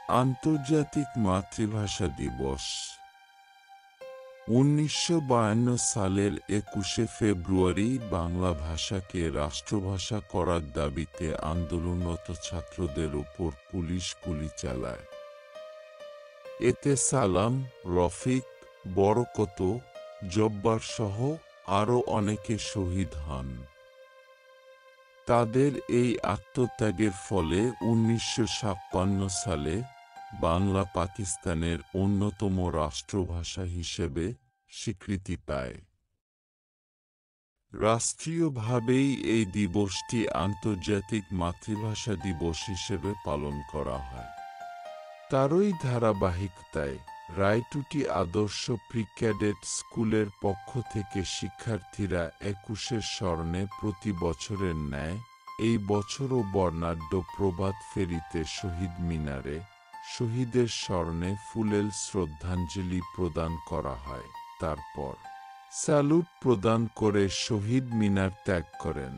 আন্তর্জাতিক মাতৃভাষা দিবস ১৯৫২ সালের ২১শে ফেব্রুয়ারি বাংলা ভাষাকে রাষ্ট্রভাষা করার দাবিতে আন্দোলনরত ছাত্রদের উপর পুলিশ গুলি চালায়। এতে সালাম, রফিক, বরকত, জব্বার সহ আরও অনেকে শহীদ হন। তাদের এই আত্মত্যাগের ফলে ১৯৫৬ সালে বাংলা পাকিস্তানের অন্যতম রাষ্ট্রভাষা হিসেবে স্বীকৃতি পায়। রাষ্ট্রীয়ভাবেই এই দিবসটি আন্তর্জাতিক মাতৃভাষা দিবস হিসেবে পালন করা হয়। তারই ধারাবাহিকতায় রায়টুটি আদর্শ প্রি-ক্যাডেট স্কুলের পক্ষ থেকে শিক্ষার্থীরা ২১শে স্মরণে প্রতি বছরের ন্যায় এই বছরও বর্ণাঢ্য প্রভাত ফেরিতে শহীদ মিনারে শহীদের স্মরণে ফুলেল শ্রদ্ধাঞ্জলি প্রদান করা হয়। তারপর স্যালুট প্রদান করে শহীদ মিনার ত্যাগ করেন।